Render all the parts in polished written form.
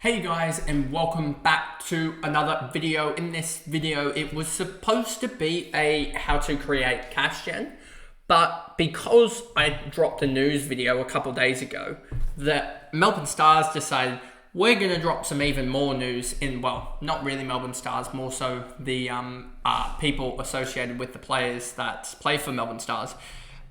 Hey guys, and welcome back to another video. In this video, it was supposed to be a how to create cash gen, but because I dropped a news video a couple days ago, the Melbourne Stars decided we're going to drop some even more news in, well, not really Melbourne Stars, more so the people associated with the players that play for Melbourne Stars.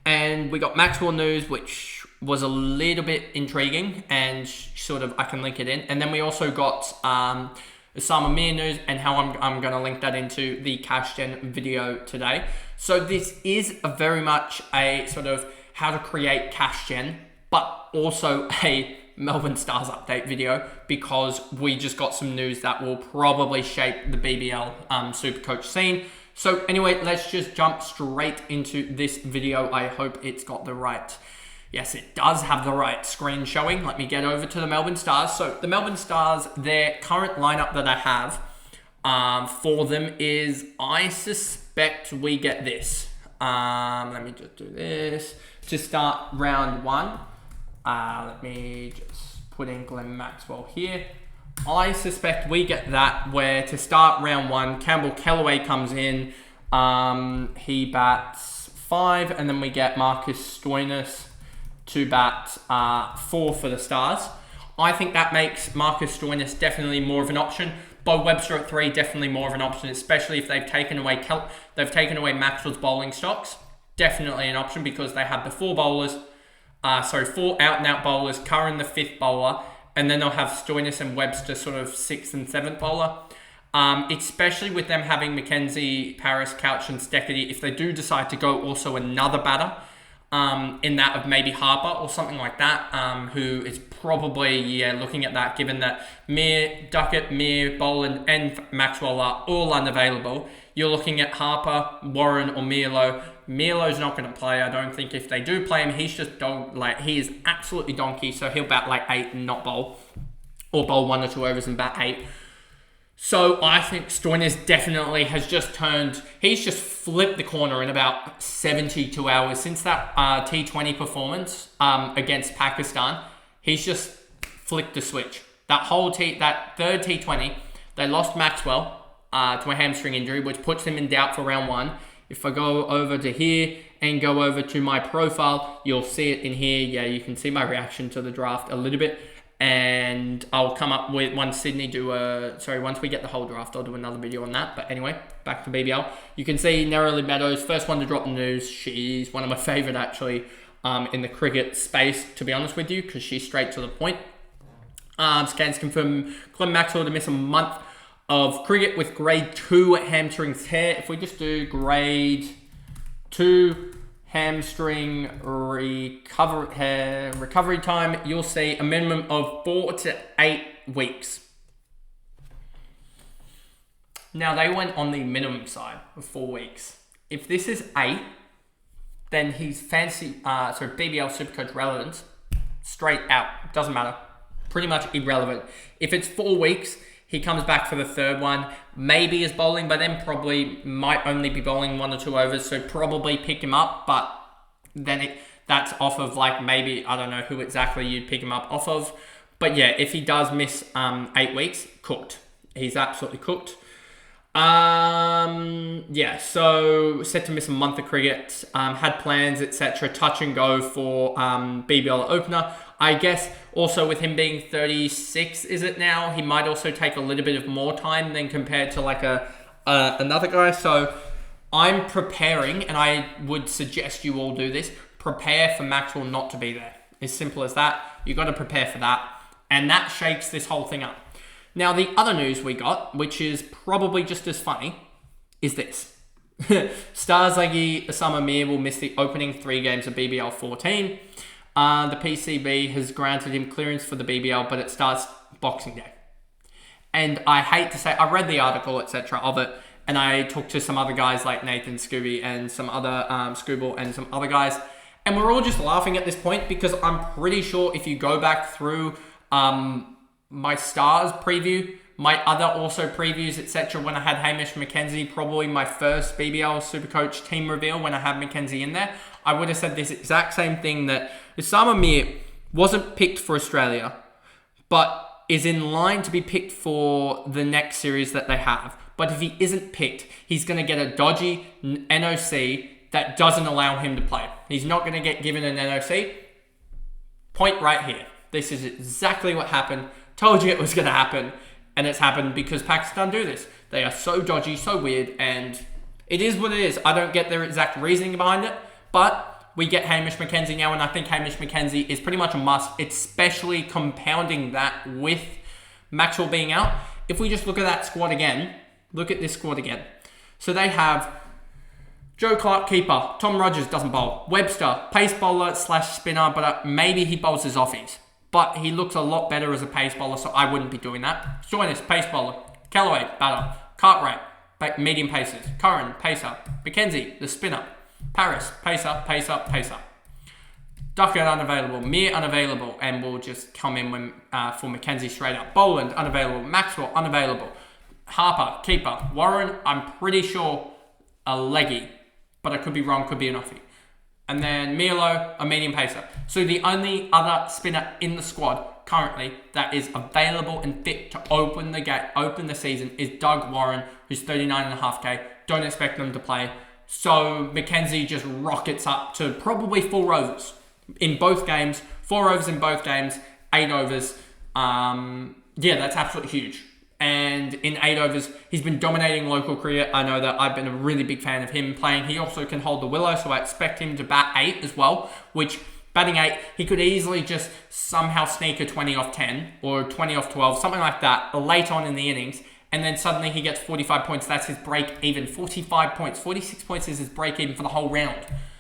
And we got Maxwell news, which was a little bit intriguing, and sort of I can link it in. And then we also got Osama Mir news, and how I'm going to link that into the cash gen video today. So this is a very much a sort of how to create cash gen, but also a Melbourne Stars update video, because we just got some news that will probably shape the BBL SuperCoach scene. So anyway, let's just jump straight into this video. I hope it's got the right... Yes, it does have the right screen showing. Let me get over to the Melbourne Stars. So the Melbourne Stars, their current lineup that I have for them is, I suspect we get this. Let me just do this. To start round one, let me just put in Glenn Maxwell here. I suspect we get that, where to start round one, Campbell Kellaway comes in. He bats 5, and then we get Marcus Stoinis to bat 4 for the Stars. I think that makes Marcus Stoinis definitely more of an option. Bo Webster at 3, definitely more of an option, especially if they've taken away Maxwell's bowling stocks. Definitely an option, because they have the 4 bowlers, 4 out-and-out bowlers, Curran the 5th bowler, and then they'll have Stoinis and Webster sort of 6th and 7th bowler. Especially with them having Mackenzie, Paris, Couch, and Steckity, if they do decide to go also another batter, in that of maybe Harper or something like that, who is probably, looking at that, given that Duckett, Boland, and Maxwell are all unavailable. You're looking at Harper, Warren, or Milo. Milo's not going to play. I don't think if they do play him, he's just he is absolutely donkey, so he'll bat like 8 and not bowl, or bowl 1 or 2 overs and bat 8. So I think Stoinis definitely has he's just flipped the corner in about 72 hours since that T20 performance against Pakistan. He's just flicked the switch. That third T20, they lost Maxwell to a hamstring injury, which puts him in doubt for round 1. If I go over to here and go over to my profile, you'll see it in here. Yeah, you can see my reaction to the draft a little bit. And I'll come up with, once we get the whole draft, I'll do another video on that. But anyway, back to BBL. You can see Neroli Meadows, first one to drop the news. She's one of my favorite, actually, in the cricket space, to be honest with you, because she's straight to the point. Scans confirm Glenn Maxwell to miss a month of cricket with grade 2 hamstring tear. If we just do grade 2 hamstring recovery time, you'll see a minimum of 4 to 8 weeks. Now, they went on the minimum side of 4 weeks. If this is 8, then he's BBL SuperCoach relevant, straight out. Doesn't matter. Pretty much irrelevant. If it's 4 weeks, he comes back for the third one, maybe is bowling, but then probably might only be bowling 1 or 2 overs, so probably pick him up, but then that's off of maybe, I don't know who exactly you'd pick him up off of. But yeah, if he does miss 8 weeks, cooked. He's absolutely cooked. So set to miss a month of cricket, had plans, etc. Touch and go for BBL opener. I guess also with him being 36, is it now? He might also take a little bit of more time than compared to another guy. So I'm preparing, and I would suggest you all do this, prepare for Maxwell not to be there. As simple as that. You got to prepare for that. And that shakes this whole thing up. Now, the other news we got, which is probably just as funny, is this. Stars leggy Osama Mir will miss the opening 3 games of BBL 14. The PCB has granted him clearance for the BBL, but it starts Boxing Day. And I hate to say, I read the article, etc. of it, and I talked to some other guys like Nathan Scooby and some other Scooble and some other guys, and we're all just laughing at this point, because I'm pretty sure if you go back through my Stars preview, my other also previews, etc., when I had Hamish Mackenzie, probably my first BBL SuperCoach team reveal when I had Mackenzie in there, I would have said this exact same thing, that Osama Mir wasn't picked for Australia, but is in line to be picked for the next series that they have. But if he isn't picked, he's going to get a dodgy NOC that doesn't allow him to play. He's not going to get given an NOC. Point right here. This is exactly what happened. Told you it was going to happen. And it's happened because Pakistan do this. They are so dodgy, so weird, and it is what it is. I don't get their exact reasoning behind it, but we get Hamish Mackenzie now, and I think Hamish Mackenzie is pretty much a must, especially compounding that with Maxwell being out. If we just look at that squad again, look at this squad again. So they have Joe Clark, keeper. Tom Rogers doesn't bowl. Webster, pace bowler / spinner, but maybe he bowls his offies. But he looks a lot better as a pace bowler, so I wouldn't be doing that. Joyner, pace bowler. Callaway, batter. Cartwright, medium pacers. Curran, pacer. Mackenzie, the spinner. Paris, pacer. Duckett unavailable. Mir unavailable, and we'll just come in when for Mackenzie straight up. Boland unavailable. Maxwell unavailable. Harper, keeper. Warren, I'm pretty sure a leggy, but I could be wrong, could be an offie. And then Milo, a medium pacer. So the only other spinner in the squad currently that is available and fit to open the season is Doug Warren, who's 39.5k. Don't expect them to play. So Mackenzie just rockets up to probably 4 overs in both games. 4 overs in both games, 8 overs. Yeah, that's absolutely huge. And in 8 overs, he's been dominating local cricket. I know that I've been a really big fan of him playing. He also can hold the willow, so I expect him to bat 8 as well, which batting 8, he could easily just somehow sneak a 20 off 10 or 20 off 12, something like that, late on in the innings. And then suddenly he gets 45 points. That's his break even. 45 points. 46 points is his break even for the whole round.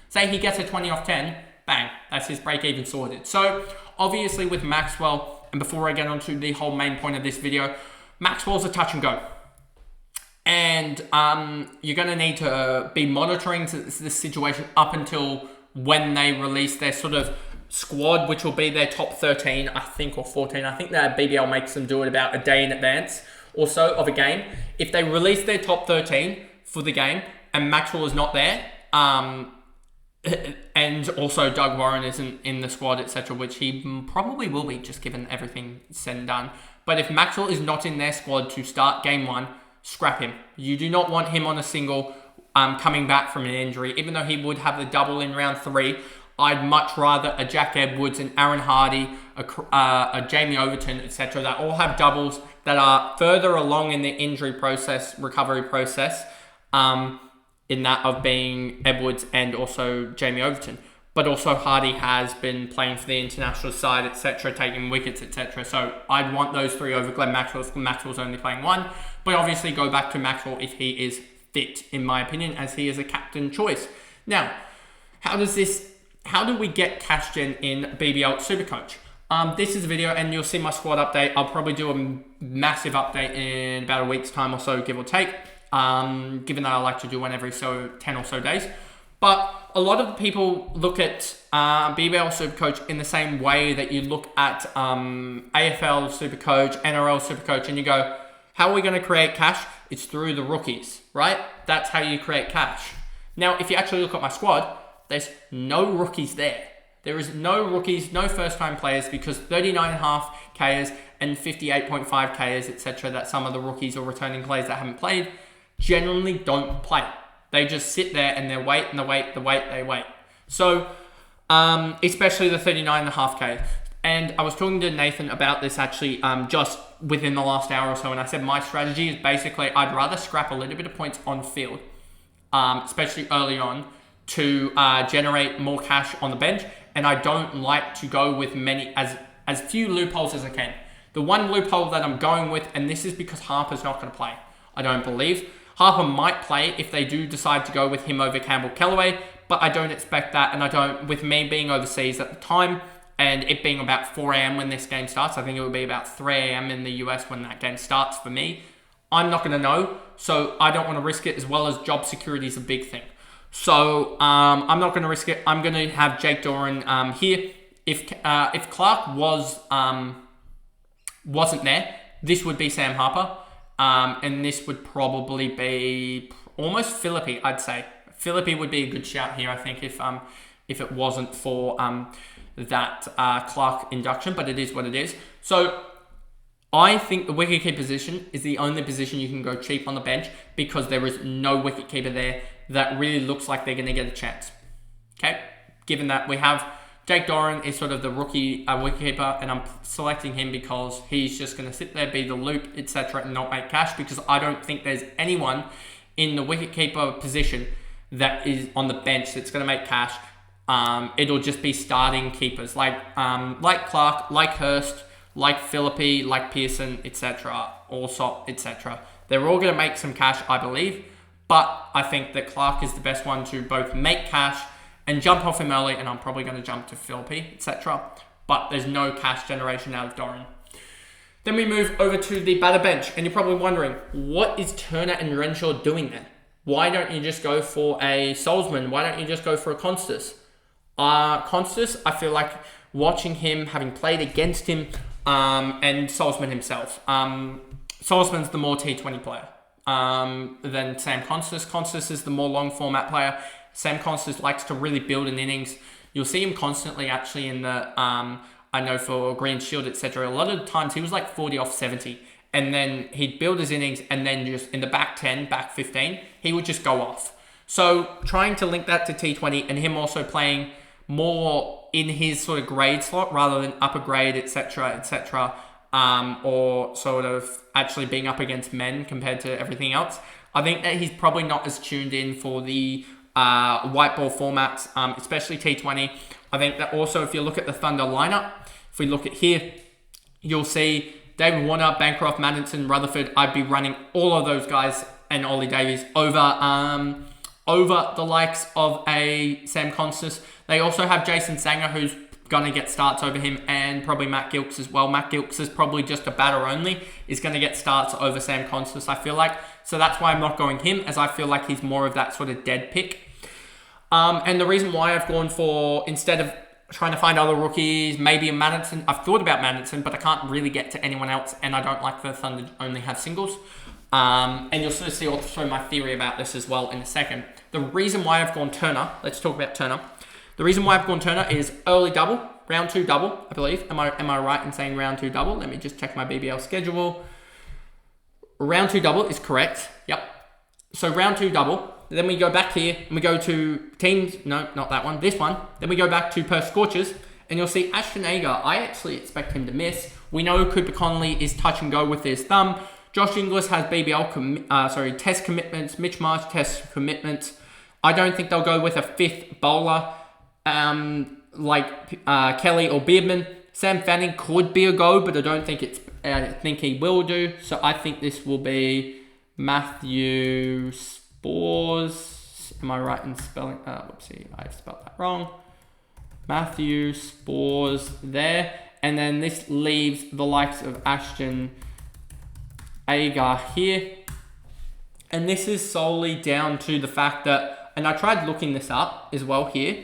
Say he gets a 20 off 10, bang, that's his break even sorted. So obviously with Maxwell, and before I get on to the whole main point of this video, Maxwell's a touch and go. And you're going to need to be monitoring this situation up until when they release their sort of squad, which will be their top 13, I think, or 14. I think that BBL makes them do it about a day in advance or so of a game. If they release their top 13 for the game and Maxwell is not there, and also Doug Warren isn't in the squad, etc., which he probably will be, just given everything said and done. But if Maxwell is not in their squad to start game 1, scrap him. You do not want him on a single coming back from an injury. Even though he would have the double in round 3, I'd much rather a Jack Edwards, an Aaron Hardy, a Jamie Overton, etc. that all have doubles that are further along in the injury process, recovery process, in that of being Edwards and also Jamie Overton. But also Hardy has been playing for the international side, etc., taking wickets, etc. So I'd want those 3 over Glenn Maxwell. Maxwell's only playing 1. But obviously go back to Maxwell if he is fit, in my opinion, as he is a captain choice. Now, how do we get cash gen in BBL SuperCoach? This is a video and you'll see my squad update. I'll probably do a massive update in about a week's time or so, give or take. Given that I like to do one every 10 or so days. But a lot of people look at BBL SuperCoach in the same way that you look at AFL SuperCoach, NRL SuperCoach, and you go, how are we going to create cash? It's through the rookies, right? That's how you create cash. Now, if you actually look at my squad, there's no rookies there. There is no rookies, no first-time players, because 39.5 Ks and 58.5 Ks, etc., that some of the rookies or returning players that haven't played generally don't play. They just sit there and they wait and they wait. So, especially the 39.5K. And I was talking to Nathan about this actually just within the last hour or so, and I said my strategy is basically I'd rather scrap a little bit of points on field, especially early on, to generate more cash on the bench, and I don't like to go with as few loopholes as I can. The one loophole that I'm going with, and this is because Harper's not going to play, I don't believe. Harper might play if they do decide to go with him over Campbell Callaway, but I don't expect that, and I don't, with me being overseas at the time, and it being about 4 a.m. when this game starts, I think it would be about 3 a.m. in the US when that game starts for me, I'm not going to know, so I don't want to risk it, as well as job security is a big thing. So I'm not going to risk it. I'm going to have Jake Doran here. If Clark wasn't there, this would be Sam Harper. And this would probably be almost Philippi, I'd say. Philippi would be a good shout here, I think, if it wasn't for that Clark induction, but it is what it is. So I think the wicketkeeper position is the only position you can go cheap on the bench because there is no wicketkeeper there that really looks like they're going to get a chance. Okay? Given that we have Jake Doran is sort of the rookie wicketkeeper, and I'm selecting him because he's just going to sit there, be the loop, etc., and not make cash, because I don't think there's anyone in the wicketkeeper position that is on the bench that's going to make cash. It'll just be starting keepers like Clark, like Hurst, like Philippi, like Pearson, etc., Allsop, etc. They're all going to make some cash, I believe, but I think that Clark is the best one to both make cash and jump off him early, and I'm probably going to jump to Philippi, etc. But there's no cash generation out of Doran. Then we move over to the batter bench, and you're probably wondering, what is Turner and Renshaw doing there? Why don't you just go for a Salzman? Why don't you just go for a Constas? Constas, I feel like watching him, having played against him, and Salzman himself. Salzman's the more T20 player than Sam Constas. Constas is the more long format player. Sam Constas likes to really build an innings. You'll see him constantly actually in the, I know for Green Shield, etc. A lot of the times he was like 40 off 70. And then he'd build his innings, and then just in the back 10, back 15, he would just go off. So trying to link that to T20 and him also playing more in his sort of grade slot rather than upper grade, etc., or sort of actually being up against men compared to everything else. I think that he's probably not as tuned in for the white ball formats, especially T20. I think that also if you look at the Thunder lineup, if we look at here, you'll see David Warner, Bancroft, Madison, Rutherford. I'd be running all of those guys and Ollie Davies over the likes of a Sam Constas. They also have Jason Sanger, who's going to get starts over him, and probably Matt Gilkes as well. Matt Gilkes is probably just a batter only, is going to get starts over Sam Constas, I feel like. So that's why I'm not going him, as I feel like he's more of that sort of dead pick. And the reason why I've gone for, instead of trying to find other rookies, maybe a Madison. I've thought about Madison, but I can't really get to anyone else, and I don't like the Thunder only have singles. And you'll sort of see also my theory about this as well in a second. The reason why I've gone Turner, let's talk about Turner. The reason why I've gone Turner is early double, round 2 double, I believe. Am I right in saying round 2 double? Let me just check my BBL schedule. Round 2 double is correct. Yep. So round 2 double. Then we go back here and we go to teams. No, not that one. This one. Then we go back to per scorches, and you'll see Ashton Agar. I actually expect him to miss. We know Cooper Connolly is touch and go with his thumb. Josh Inglis has BBL test commitments. Mitch Marsh test commitments. I don't think they'll go with a 5th bowler like Kelly or Beardman. Sam Fanning could be a go, but I don't think I think he will do. So I think this will be Matthew Spores. Am I right in spelling? Whoopsie, I've spelled that wrong. Matthew Spores there. And then this leaves the likes of Ashton Agar here. And this is solely down to the fact that, and I tried looking this up as well here.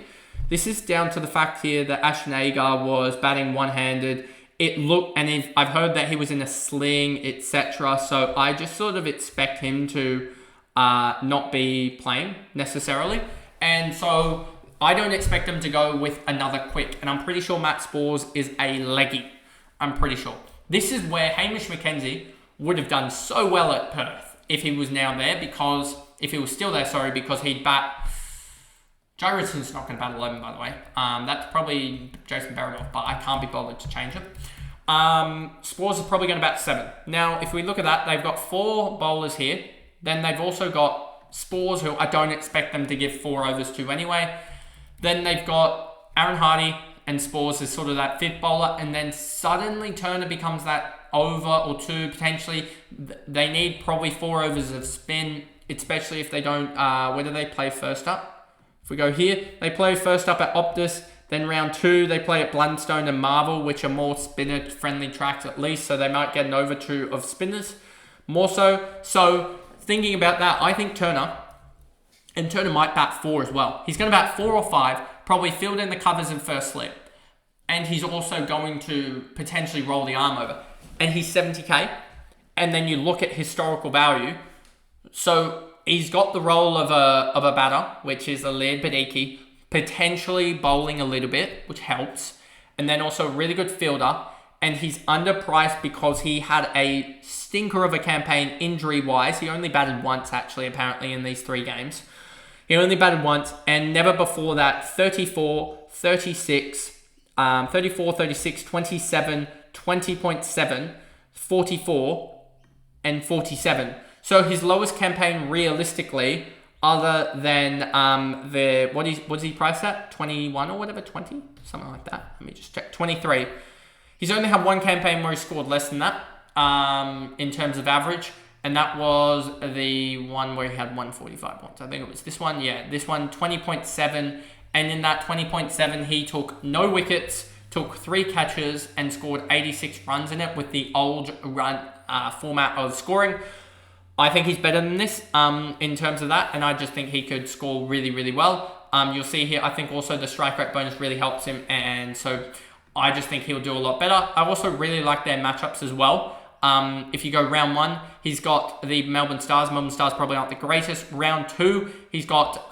This is down to the fact here that Ashton Agar was batting one-handed. It looked, and I've heard that he was in a sling, etc. So I just sort of expect him to not be playing necessarily. And so I don't expect them to go with another quick. And I'm pretty sure Matt Spores is a leggy. I'm pretty sure. This is where Hamish McKenzie would have done so well at Perth if he was now there, because if he was still there, because he'd bat. Joe Richardson's not going to bat 11, by the way. That's probably Jason Baradoff, but I can't be bothered to change it. Spores is probably going to bat 7. Now, if we look at that, they've got 4 bowlers here. Then they've also got Spores, who I don't expect them to give 4 overs to anyway. Then they've got Aaron Hardy, and Spores is sort of that 5th bowler. And then suddenly Turner becomes that over or 2, potentially. They need probably 4 overs of spin, especially if they don't... where do they play first up? If we go here, they play first up at Optus, then round 2, they play at Blundstone and Marvel, which are more spinner-friendly tracks at least, so they might get an over 2 of spinners, more so. So, thinking about that, I think Turner might bat 4 as well. He's going to bat 4 or 5, probably field in the covers in first slip, and he's also going to potentially roll the arm over. And he's 70k, and then you look at historical value, so... He's got the role of a batter, which is a Laird potentially bowling a little bit, which helps. And then also a really good fielder. and he's underpriced because he had a stinker of a campaign injury-wise. He only batted once, actually, apparently, in these 3 games. He only batted once, and never before that, 34, 36, 34, 36, 27, 20.7, 44, and 47. So his lowest campaign, realistically, other than what's he priced at? 21 or whatever, 20? Something like that. Let me just check. 23. He's only had 1 campaign where he scored less than that in terms of average. And that was the one where he had 145 points. I think it was this one. Yeah, this one, 20.7. And in that 20.7, he took no wickets, took 3 catches, and scored 86 runs in it with the old run format of scoring. I think he's better than this in terms of that. And I just think he could score really, really well. You'll see here, I think also the strike rate bonus really helps him. And so I just think he'll do a lot better. I also really like their matchups as well. If you go round 1, he's got the Melbourne Stars. Melbourne Stars probably aren't the greatest. Round 2, he's got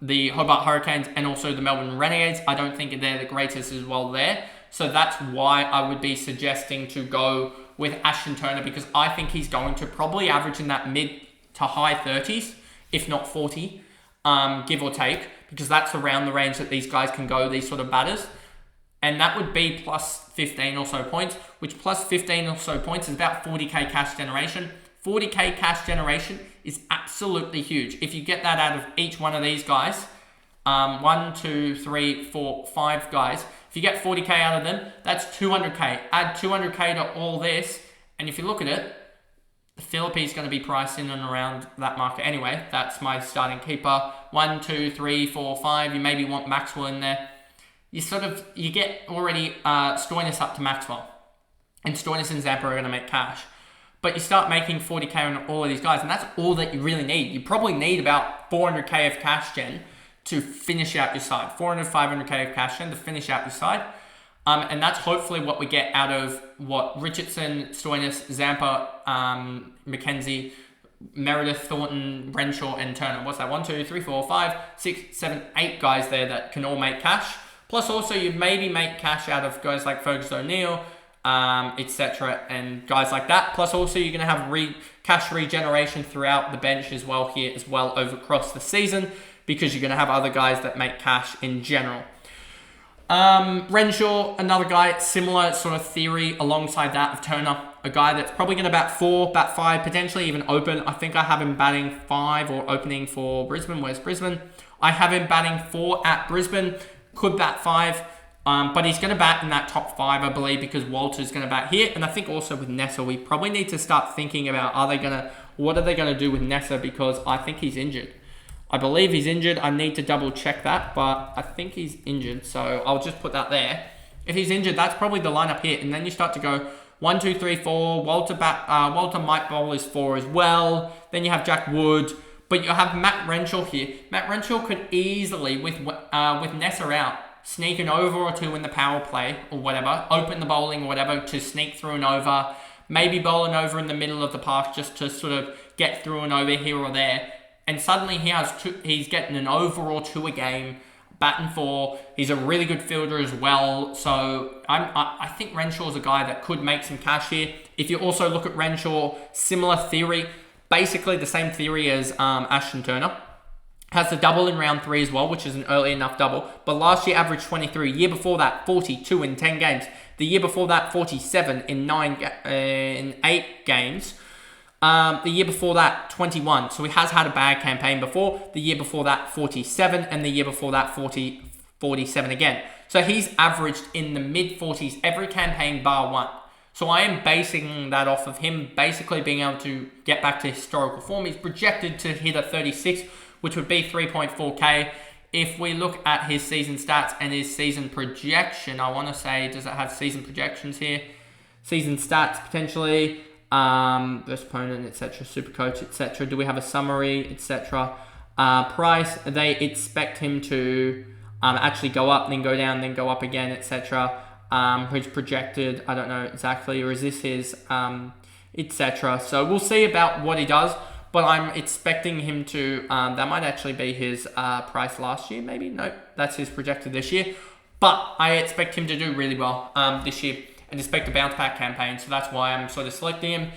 the Hobart Hurricanes and also the Melbourne Renegades. I don't think they're the greatest as well there. So that's why I would be suggesting to go with Ashton Turner, because I think he's going to probably average in that mid to high 30s, if not 40, give or take, because that's around the range that these guys can go, these sort of batters. And that would be plus 15 or so points, which plus 15 or so points is about 40k cash generation. 40k cash generation is absolutely huge. If you get that out of each one of these guys, 1, 2, 3, 4, 5 guys, if you get 40k out of them, that's 200k. Add 200k to all this, and if you look at it, the Philippines is going to be priced in and around that market anyway. That's my starting keeper. 1, 2, 3, 4, 5. You maybe want Maxwell in there. You get already Stoinis up to Maxwell. And Stoinis and Zampa are going to make cash. But you start making 40k on all of these guys, and that's all that you really need. You probably need about 400k of cash gen to finish out your side. 400, 500k of cash gen to finish out your side. And that's hopefully what we get out of what Richardson, Stoinis, Zampa, McKenzie, Meredith, Thornton, Renshaw, and Turner. What's that? 1, 2, 3, 4, 5, 6, 7, 8 guys there that can all make cash. Plus also you maybe make cash out of guys like Fergus O'Neill, etc. and guys like that. Plus also you're going to have cash regeneration throughout the bench as well here as well over across the season, because you're going to have other guys that make cash in general. Renshaw, another guy, similar sort of theory alongside that of Turner. A guy that's probably going to bat 4, bat 5, potentially even open. I think I have him batting 5 or opening for Brisbane. Where's Brisbane? I have him batting 4 at Brisbane. Could bat 5, but he's going to bat in that top 5, I believe, because Walter's going to bat here. And I think also with Nessa, we probably need to start thinking about what are they going to do with Nessa, because I think he's injured. I believe he's injured. I need to double check that, but I think he's injured. So I'll just put that there. If he's injured, that's probably the lineup here. And then you start to go 1, 2, 3, 4. Walter might bowl is 4 as well. Then you have Jack Wood. But you have Matt Renshaw here. Matt Renshaw could easily, with Nessa out, sneak an over or 2 in the power play or whatever, open the bowling or whatever to sneak through an over, maybe bowl an over in the middle of the park just to sort of get through an over here or there. And suddenly he's getting an over or 2 a game, batting 4. He's a really good fielder as well. So I think Renshaw's a guy that could make some cash here. If you also look at Renshaw, similar theory. Basically the same theory as Ashton Turner. Has the double in round 3 as well, which is an early enough double. But last year averaged 23. Year before that, 42 in 10 games. The year before that, 47 in 8 games. The year before that, 21. So he has had a bad campaign before. The year before that, 47. And the year before that, 47 again. So he's averaged in the mid-40s every campaign bar 1. So I am basing that off of him basically being able to get back to historical form. He's projected to hit a 36, which would be 3.4k. If we look at his season stats and his season projection, I want to say, does it have season projections here? Season stats, potentially, best opponent, etc., SuperCoach, etc. Do we have a summary, etc.? Price, they expect him to actually go up, then go down, then go up again, etc. Who's projected, I don't know exactly, or is this his, etc. So we'll see about what he does, but I'm expecting him to, that might actually be his price last year, maybe, nope, that's his projected this year, but I expect him to do really well this year. and expect a bounce back campaign. So that's why I'm sort of selecting him.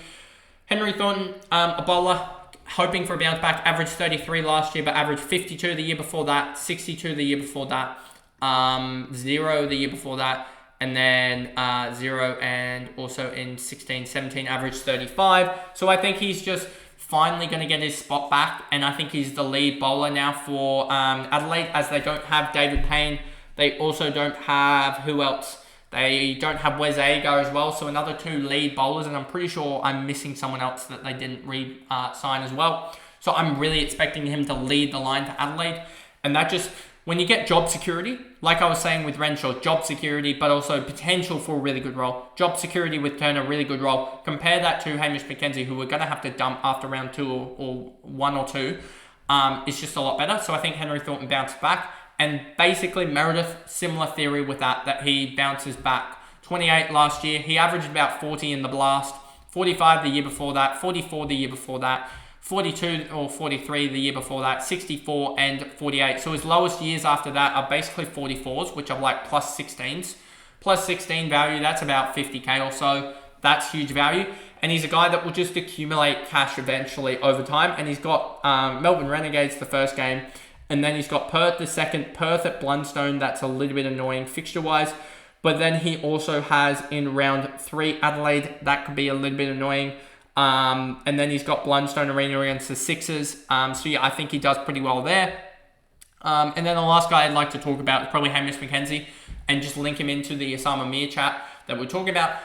Henry Thornton, a bowler, hoping for a bounce back. Averaged 33 last year, but averaged 52 the year before that, 62 the year before that, 0 the year before that, and then 0 and also in 16-17 averaged 35. So I think he's just finally going to get his spot back, and I think he's the lead bowler now for Adelaide, as they don't have David Payne. They also don't have, who else? They don't have Wes Agar as well, so another 2 lead bowlers, and I'm pretty sure I'm missing someone else that they didn't re-sign as well. So I'm really expecting him to lead the line for Adelaide, and that just, when you get job security, like I was saying with Renshaw, job security, but also potential for a really good role. Job security with Turner, really good role. Compare that to Hamish McKenzie, who we're going to have to dump after round 2 or 1 or 2. It's just a lot better. So I think Henry Thornton bounced back. And basically Meredith, similar theory with that he bounces back. 28 last year. He averaged about 40 in the Blast. 45 the year before that. 44 the year before that. 42 or 43 the year before that, 64 and 48. So his lowest years after that are basically 44s, which are like plus 16s. Plus 16 value, that's about 50k or so. That's huge value. And he's a guy that will just accumulate cash eventually over time. And he's got Melbourne Renegades the first game. And then he's got Perth the second. Perth at Blundstone, that's a little bit annoying fixture-wise. But then he also has in round 3 Adelaide, that could be a little bit annoying. And then he's got Blundstone Arena against the Sixers. So yeah, I think he does pretty well there. And then the last guy I'd like to talk about is probably Hamish McKenzie, and just link him into the Osama Mir chat that we're talking about.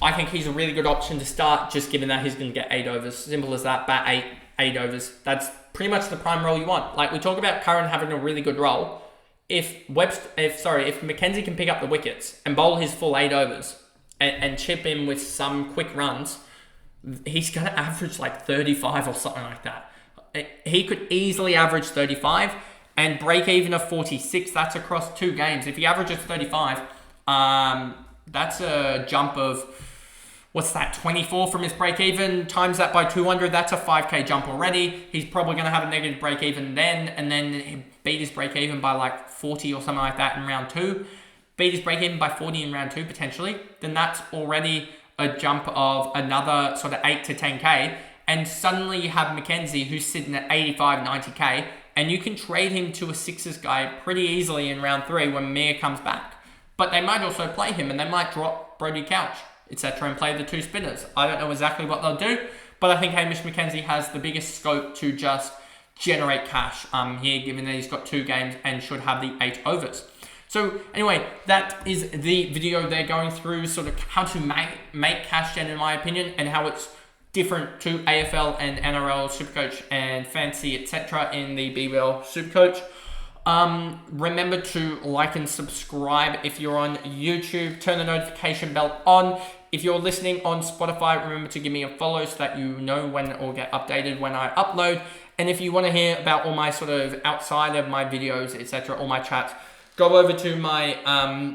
I think he's a really good option to start, just given that he's going to get 8 overs. Simple as that, bat 8 overs. That's pretty much the prime role you want. Like we talk about Curran having a really good role. If McKenzie can pick up the wickets and bowl his full 8 overs and chip in with some quick runs, he's going to average like 35 or something like that. He could easily average 35 and break even of 46. That's across 2 games. If he averages 35, that's a jump of, 24 from his break even, times that by 200, that's a 5k jump already. He's probably going to have a negative break even then, and then he beat his break even by like 40 or something like that in round 2. Beat his break even by 40 in round 2 potentially. Then that's already a jump of another sort of 8 to 10k. And suddenly you have McKenzie who's sitting at 85, 90k, and you can trade him to a Sixers guy pretty easily in round 3 when Mir comes back. But they might also play him, and they might drop Brody Couch, etc., and play the 2 spinners. I don't know exactly what they'll do, but I think Hamish McKenzie has the biggest scope to just generate cash here, given that he's got 2 games and should have the 8 overs. So anyway, that is the video they're going through, sort of how to make cash gen in my opinion, and how it's different to AFL and NRL Supercoach and Fantasy, etc. in the BBL Supercoach. Remember to like and subscribe if you're on YouTube. Turn the notification bell on. If you're listening on Spotify, remember to give me a follow so that you know when or get updated when I upload. And if you want to hear about all my sort of outside of my videos, etc., all my chats, go over to my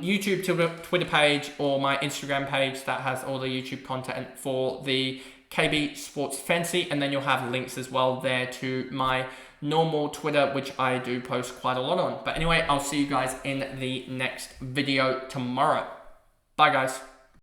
YouTube Twitter page or my Instagram page that has all the YouTube content for the KB Sports Fantasy, and then you'll have links as well there to my normal Twitter, which I do post quite a lot on. But anyway, I'll see you guys in the next video tomorrow. Bye guys.